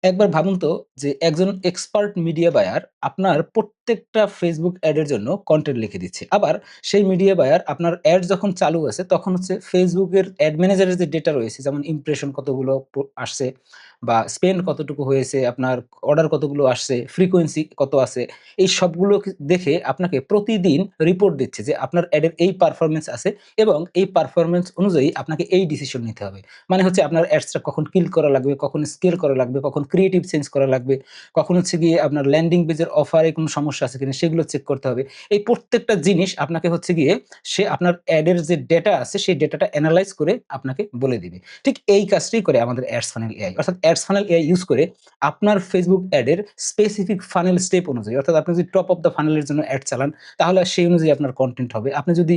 একবার ভাবুন তো যে একজন এক্সপার্ট মিডিয়া বায়ার আপনার প্রত্যেকটা Facebook এড এর জন্য কনটেন্ট লিখে দিচ্ছে। আবার সেই মিডিয়া বায়ার আপনার এড যখন চালু আছে তখন হচ্ছে Facebook এর এড ম্যানেজারের যে ডেটা রয়েছে যেমন ইমপ্রেশন কতগুলো আসছে বা স্পেন্ড কতটুকু হয়েছে, আপনার অর্ডার কতগুলো আসছে, ফ্রিকোয়েন্সি কত আছে, এই সবগুলো দেখে আপনাকে প্রতিদিন রিপোর্ট দিচ্ছে যে আপনার এডের এই পারফরম্যান্স আছে এবং এই পারফরম্যান্স অনুযায়ী আপনাকে এই ডিসিশন নিতে হবে। মানে হচ্ছে আপনার অ্যাডসটা কখন কিল করা লাগবে, কখন স্কেল করা লাগবে, কখন ক্রিয়েটিভ চেঞ্জ করা লাগবে, কখন হচ্ছে গিয়ে আপনার ল্যান্ডিং পেজের অফারে কোনো সমস্যা আছে কিনা সেগুলো চেক করতে হবে। এই প্রত্যেকটা জিনিস আপনাকে হচ্ছে গিয়ে সে আপনার অ্যাডের যে ডেটা আছে সেই ডেটাটা এনালাইজ করে আপনাকে বলে দিবে। ঠিক এই কাজটাই করে আমাদের অ্যাডস ফানেল এআই। অর্থাৎ অ্যাডস ফানেল এআই ইউজ করে আপনার Facebook অ্যাডের স্পেসিফিক ফানেল স্টেপ অনুযায়ী, অর্থাৎ আপনি যদি টপ অফ দ্য ফানেলের জন্য অ্যাড চালান তাহলে সেই অনুযায়ী আপনার কনটেন্ট হবে। আপনি যদি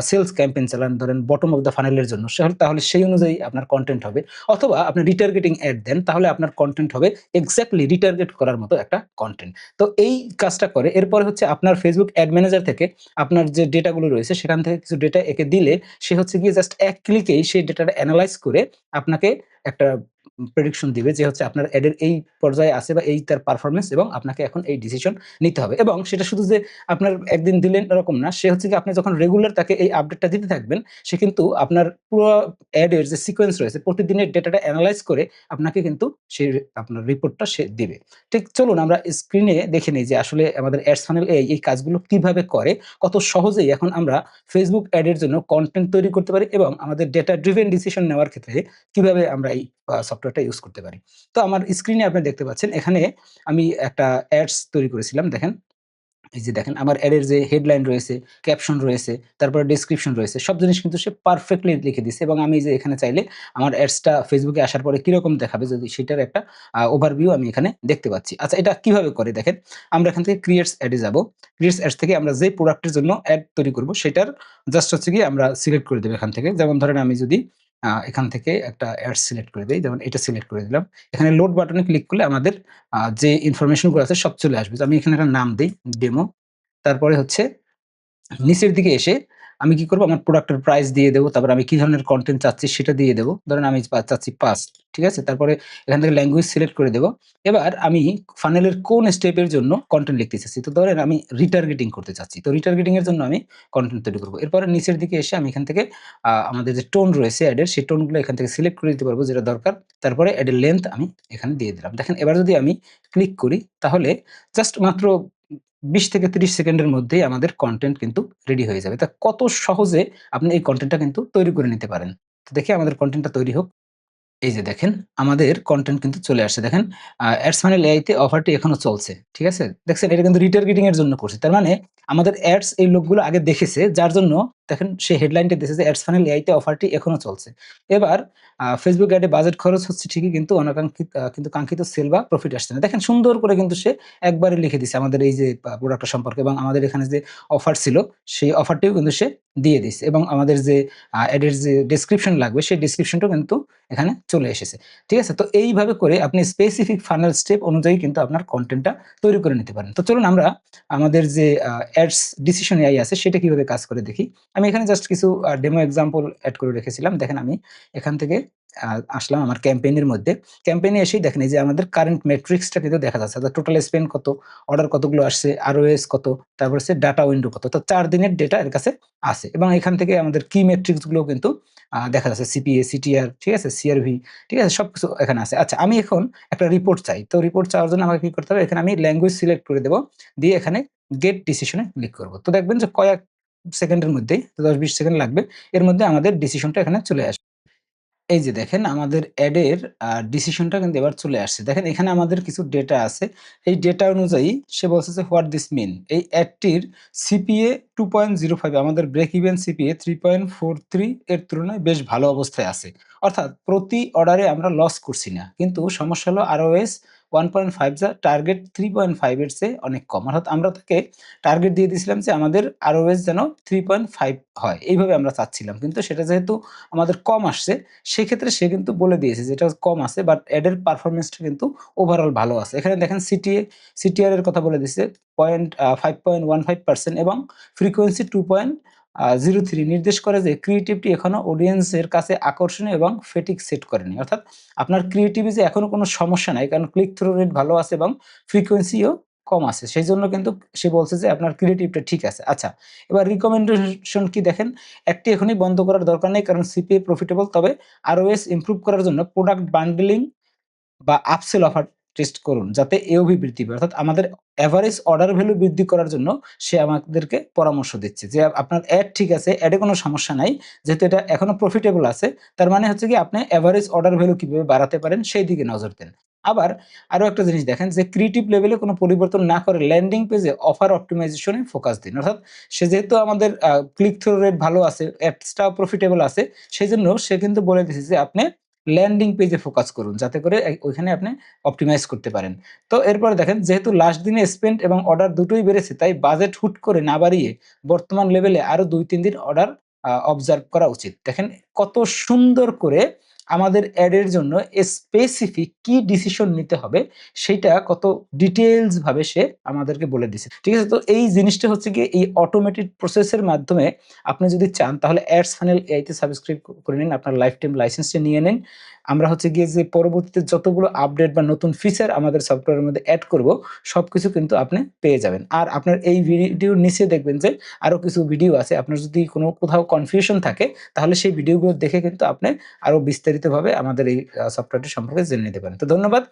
সেলস ক্যাম্পেইন চালান ধরেন বটম অফ দ্য ফানেলের জন্য তাহলে সেই অনুযায়ী আপনার কনটেন্ট হবে। অথবা আপনি রিটার্গেটিং অ্যাড দেন তাহলে আপনার কনটেন্ট হবে এক্সাক্টলি রিটার্গেট করার মতো একটা কনটেন্ট। তো এই কাজটা করে এরপরে হচ্ছে আপনার Facebook অ্যাড ম্যানেজার থেকে আপনার যে ডেটাগুলো রয়েছে সেখান থেকে কিছু ডেটা একে দিলে সে হচ্ছে গিয়ে জাস্ট এক ক্লিকেই সেই ডেটাটা এনালাইজ করে আপনাকে একটা প্রেডিকশন দিবে যে হচ্ছে আপনার অ্যাডের এই পর্যায়ে আছে বা এই তার পারফরম্যান্স এবং আপনাকে এখন এই ডিসিশন নিতে হবে। এবং সেটা শুধু যে আপনার একদিন দিলেন এরকম না। সে হচ্ছে গিয়ে আপনি যখন রেগুলার তাকে এই আপডেটটা দিতে থাকবেন, সে কিন্তু আপনার পুরো অ্যাড এর যে সিকোয়েন্স রয়েছে প্রতিদিনের ডেটাটা এনালাইজ করে আপনাকে কিন্তু সেই আপনার রিপোর্টটা সে দিবে। ঠিক চলুন আমরা স্ক্রিনে দেখে নেই যে আসলে আমাদের অ্যাডস ফানেল এআই এই কাজগুলো কিভাবে করে। কত সহজেই এখন আমরা Facebook অ্যাড এর জন্য কনটেন্ট তৈরি করতে পারি এবং আমাদের ডেটা ড্রিভেন ডিসিশন নেওয়ার ক্ষেত্রে কিভাবে আমরা এই সফটওয়্যারটা ইউজ করতে পারি। তো আমার স্ক্রিনে আপনি দেখতে পাচ্ছেন এখানে আমি একটা অ্যাডস তৈরি করেছিলাম দেখেন। এই যে দেখেন আমার এড এর যে হেডলাইন রয়েছে, ক্যাপশন রয়েছে, তারপরে ডেসক্রিপশন রয়েছে। সব জিনিস কিন্তু সে পারফেক্টলি লিখে দিছে এবং আমি এই যে এখানে চাইলে আমার অ্যাডস টা Facebook এ আসার পরে কিরকম দেখাবে যদি সেটার একটা ওভারভিউ আমি এখানে দেখতে পাচ্ছি। আচ্ছা এটা কিভাবে করে দেখেন, আমরা এখান থেকে ক্রিয়েটস অ্যাড এ যাবো। ক্রিয়েটস অ্যাডস থেকে আমরা যে প্রোডাক্ট এর জন্য অ্যাড তৈরি করব সেটার জাস্ট হচ্ছে গিয়ে আমরা সিলেক্ট করে দেব এখান থেকে। যেমন ধরেন আমি যদি এখান থেকে একটা অ্যাডস সিলেক্ট করে দেই, যেমন এটা সিলেক্ট করে দিলাম। এখানে লোড বাটনে ক্লিক করলে আমাদের যে ইনফরমেশন গুলো আছে সব চলে আসবে। তো আমি এখানে একটা নাম দেই, ডেমো। তারপরে হচ্ছে নিচের দিকে এসে আমি কি করব? আমার প্রোডাক্টের প্রাইস দিয়ে দেব। তারপরে আমি কি ধরনের কনটেন্ট চাচ্ছি সেটা দিয়ে দেব। ধরেন আমি চাচ্ছি পাস্ট। ঠিক আছে? তারপরে এখান থেকে ল্যাঙ্গুয়েজ সিলেক্ট করে দেব। এবার আমি ফানেলের কোন স্টেপের জন্য কনটেন্ট লিখতে চাচ্ছি। তো ধরেন আমি রিটার্গেটিং করতে চাচ্ছি। তো রিটার্গেটিং এর জন্য আমি কনটেন্ট তৈরি করব। এরপরে নিচের দিকে এসে আমি এখান থেকে আমাদের যে টোন রয়েছে এড এর সেই টোনগুলো এখান থেকে সিলেক্ট করে দিতে পারবো যেটা দরকার। তারপরে এড এর লেংথ আমি এখানে দিয়ে দিলাম। দেখেন এবার যদি আমি ক্লিক করি তাহলে জাস্ট মাত্র ২০ থেকে ৩০ সেকেন্ডের মধ্যেই আমাদের কনটেন্ট কিন্তু রেডি হয়ে যাবে। তা কত সহজে আপনি এই কনটেন্টটা কিন্তু তৈরি করে নিতে পারেন। তো দেখি আমাদের কনটেন্টটা তৈরি হোক। এই যে দেখেন, আমাদের কনটেন্ট কিন্তু চলে আসছে। দেখেন অ্যাডস ফানেল এআই তে অফারটি এখনো চলছে। ঠিক আছে? দেখছেন এটা কিন্তু রিটার্গেটিং এর জন্য করছি। তার মানে আমাদের অ্যাডস এই লোকগুলো আগে দেখেছে যার জন্য দেখেন সে হেডলাইনটা দিয়েছে যে অ্যাডস ফানেল এআই তে অফারটি এখনো চলছে। এবার Facebook অ্যাডে বাজেট খরচ হচ্ছে ঠিকই কিন্তু কিন্তু কাঙ্ক্ষিত সেল বা প্রফিট আসছে না। দেখেন সুন্দর করে কিন্তু সে একবারে লিখে দিছে আমাদের এই যে প্রোডাক্টটা সম্পর্কে এবং আমাদের এখানে যে অফার ছিল সেই অফারটিও কিন্তু সে দিয়ে দিছে এবং আমাদের যে অ্যাডের যে ডেসক্রিপশন লাগবে সেই ডেসক্রিপশনটাও কিন্তু এখানে চলে এসেছে। ঠিক আছে? তো এইভাবে করে আপনি স্পেসিফিক ফানেল স্টেপ অনুযায়ী কিন্তু আপনার কনটেন্টটা তৈরি করে নিতে পারেন। তো চলুন আমরা আমাদের যে অ্যাডস ডিসিশন এআই আছে সেটা কিভাবে কাজ করে দেখি। আমি এখানে জাস্ট কিছু ডেমো এক্সাম্পল এড করে রেখেছিলাম। দেখেন আমি এখান থেকে আ আসলাম আমার ক্যাম্পেইন এর মধ্যে। ক্যাম্পেইন এ এসেই দেখেন এই যে আমাদের কারেন্ট মেট্রিক্সটা কিন্তু দেখা যাচ্ছে। অর্থাৎ টোটাল স্পেন্ড কত, অর্ডার কতগুলো আসছে, ROS কত, তারপর হচ্ছে ডাটা উইন্ডো কত। তো ৪ দিনের ডেটা এর কাছে আছে এবং এখান থেকে আমাদের কি মেট্রিক্স গুলোও কিন্তু দেখা যাচ্ছে সিপিএ, সিটিআর, ঠিক আছে? সিআরভি, ঠিক আছে? সবকিছু এখানে আছে। আচ্ছা আমি এখন একটা রিপোর্ট চাই। তো রিপোর্ট চাওয়ার জন্য আমাকে কি করতে হবে? এখানে আমি ল্যাঙ্গুয়েজ সিলেক্ট করে দেব। দিয়ে এখানে গেট ডিসিশন এ ক্লিক করব। তো দেখবেন যে কয়েক সেকেন্ডের মধ্যেই ১০-২০ সেকেন্ড লাগবে। এর মধ্যে আমাদের ডিসিশনটা এখানে চলে আসবে। এই যে দেখেন আমাদের এডের ডিসিশনটা কিন্তু এবার চলে আসছে। দেখেন এখানে আমাদের কিছু ডেটা আছে। এই ডেটা অনুযায়ী সে বলছে যে হোয়াট দিস মিন? এই অ্যাডটির সিপিএ 2.05 আমাদের ব্রেক ইভেন সিপিএ 3.43 এর তুলনায় বেশ ভালো অবস্থায় আছে। অর্থাৎ প্রতি অর্ডারে আমরা লস করছি না। কিন্তু সমস্যা হলো ROS 1.5 যা টার্গেট 3.5 এর চেয়ে অনেক কম। অর্থাৎ আমরা তাকে টার্গেট দিয়ে দিয়েছিলাম যে আমাদের ROS যেন 3.5 হয়। এইভাবে আমরা চাচ্ছিলাম। কিন্তু সেটা যেহেতু আমাদের কম আসছে সেক্ষেত্রে সে কিন্তু বলে দিয়েছে যে এটা কম আছে বাট এডের পারফরম্যান্সটা কিন্তু ওভারঅল ভালো আছে। এখানে দেখেন সিটিআর এর কথা বলে দিছে 5.15% এবং ফ্রিকোয়েন্সি 03 নির্দেশ করে যে ক্রিয়েটিভিটি এখনো অডিয়েন্সের কাছে আকর্ষণীয় এবং ফেটিক সেট করেনি। অর্থাৎ আপনার ক্রিয়েটিভিটি এখনো কোনো সমস্যা নাই। কারণ ক্লিক থ্রু রেট ভালো আছে এবং ফ্রিকোয়েন্সিও কম আছে। সেইজন্য কিন্তু সে বলছে যে আপনার ক্রিয়েটিভটা ঠিক আছে। আচ্ছা, এবার রিকমেন্ডেশন কি দেখেন, একটি এখনই বন্ধ করার দরকার নেই কারণ সিপিএ প্রফিটেবল। তবে আরওএস ইমপ্রুভ করার জন্য প্রোডাক্ট বান্ডেলিং বা আপসেল অফার টেস্ট করুন যাতে এওভি বৃদ্ধি পায়। অর্থাৎ আমাদের এভারেজ অর্ডার ভ্যালু বৃদ্ধি করার জন্য সে আমাদেরকে পরামর্শ দিচ্ছে যে আপনার অ্যাড ঠিক আছে, অ্যাডে কোনো সমস্যা নাই। যেহেতু এটা এখনো প্রফিটেবল আছে, তার মানে হচ্ছে কি আপনি এভারেজ অর্ডার ভ্যালু কিভাবে বাড়াতে পারেন সেই দিকে নজর দেন। আবার আরো একটা জিনিস দেখেন যে ক্রিয়েটিভ লেভেলে কোনো পরিবর্তন না করে ল্যান্ডিং পেজে অফার অপ্টিমাইজেশন এ ফোকাস দিন। অর্থাৎ সে যেহেতু আমাদের ক্লিক থ্রু রেট ভালো আছে, অ্যাডসটাও প্রফিটেবল আছে, সেজন্য সে কিন্তু বলে দিছে যে আপনি ল্যান্ডিং পেজে ফোকাস করুন যাতে করে ওইখানে আপনি অপটিমাইজ করতে পারেন। তো এরপরে দেখেন যেহেতু লাস্ট দিনে স্পেন্ড এবং অর্ডার দুটোই বেড়েছে তাই বাজেট হুট করে না বাড়িয়ে বর্তমান লেভেলে আরো ২-৩ দিন অর্ডার অবজার্ভ করা উচিত। দেখেন কত সুন্দর করে আমাদের এড এর জন্য স্পেসিফিক কি ডিসিশন নিতে হবে সেইটা কত ডিটেইলস ভাবে সে আমাদেরকে বলে দিছে। ঠিক আছে? তো এই জিনিসটা হচ্ছে গিয়ে এই অটোমেটেড প্রসেস এর মাধ্যমে আপনি যদি চান তাহলে অ্যাডস ফানেল এআই তে সাবস্ক্রাইব করে নিন। আপনার লাইফ টাইম লাইসেন্সটা নিয়ে নিন। আমরা হচ্ছে গিয়ে যে পরবর্তীতে যতগুলো আপডেট বা নতুন ফিচার আমাদের সফটওয়্যারের মধ্যে এড করব, সবকিছু কিন্তু আপনি পেয়ে যাবেন। আর আপনার এই ভিডিওর নিচে দেখবেন যে আরো কিছু ভিডিও আছে। আপনার যদি কোথাও কনফিউশন থাকে তাহলে সেই ভিডিওগুলো দেখে কিন্তু আপনি আরো বিস্তারিতভাবে আমাদের এই সফটওয়্যারটি সম্পর্কে জেনে নিতে পারেন। তো ধন্যবাদ।